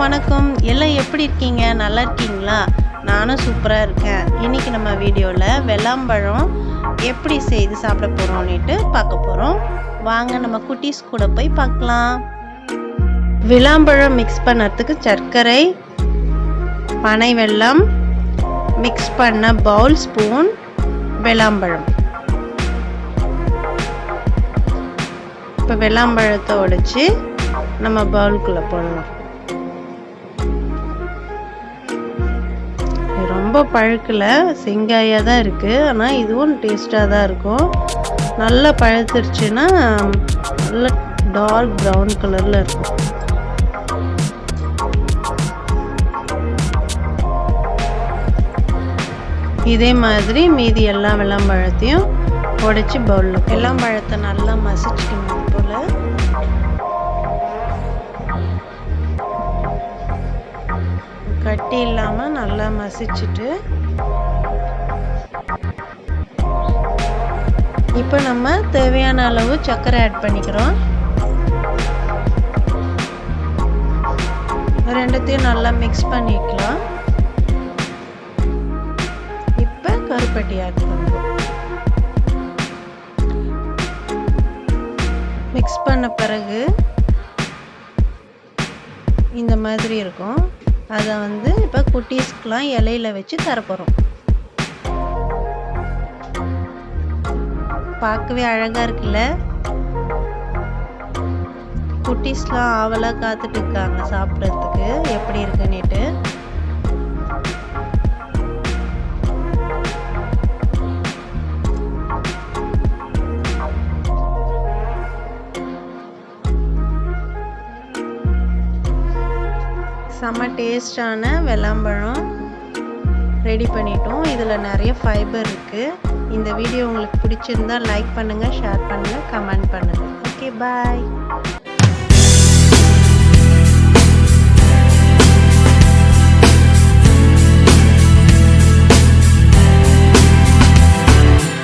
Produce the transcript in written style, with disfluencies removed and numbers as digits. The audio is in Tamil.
வணக்கம். எல்லாம் எப்படி இருக்கீங்க? நல்லா இருக்கீங்களா? நானும் சூப்பராக இருக்கேன். இன்றைக்கி நம்ம வீடியோவில் வெள்ளாம்பழம் எப்படி செய்து சாப்பிட போகிறோம்னுட்டு பார்க்க போகிறோம். வாங்க நம்ம குட்டீஸ் கூட போய் பார்க்கலாம். விளாம்பழம் மிக்ஸ் பண்ணுறதுக்கு சர்க்கரை, பனை வெல்லம், மிக்ஸ் பண்ண பவுல் ஸ்பூன், வெள்ளாம்பழம். இப்போ வெள்ளாம்பழத்தை உடைச்சி நம்ம பவுலுக்குள்ளே போடலாம். ரொம்ப பழுக்கல, செங்காயாக தான் இருக்குது. ஆனால் இதுவும் டேஸ்ட்டாக தான் இருக்கும். நல்லா பழுத்துருச்சுன்னா நல்லா டார்க் ப்ரௌன் கலரில் இருக்கும். இதே மாதிரி மீதி எல்லா வெள்ளாம்பழத்தையும் உடைச்சி பவுலில் வெள்ளாம்பழத்தை நல்லா மசிச்சுக்கணும். போல் கட்டி இல்லாமல் நல்லா மசிச்சுட்டு இப்போ நம்ம தேவையான அளவு சர்க்கரை ஆட் பண்ணிக்கிறோம். ரெண்டுத்தையும் நல்லா மிக்ஸ் பண்ணிக்கலாம். இப்போ கருப்பட்டி ஆட் பண்ணுறோம். மிக்ஸ் பண்ண பிறகு இந்த மாதிரி இருக்கும். அதை இப்போ குட்டீஸ்க்கெலாம் இலையில வச்சு தரப்போகிறோம். பார்க்கவே அழகாக இருக்குல்ல? குட்டீஸ்லாம் ஆவலாக காத்துட்டு இருக்காங்க சாப்பிட்றதுக்கு எப்படி இருக்குன்னுட்டு. செம்ம டேஸ்டான வெள்ளாம்பழம் ரெடி பண்ணிட்டோம். இதில் நிறைய ஃபைபர் இருக்குது. இந்த வீடியோ உங்களுக்கு பிடிச்சிருந்தா லைக் பண்ணுங்கள், ஷேர் பண்ணுங்கள், கமெண்ட் பண்ணுங்கள். ஓகே, பாய்.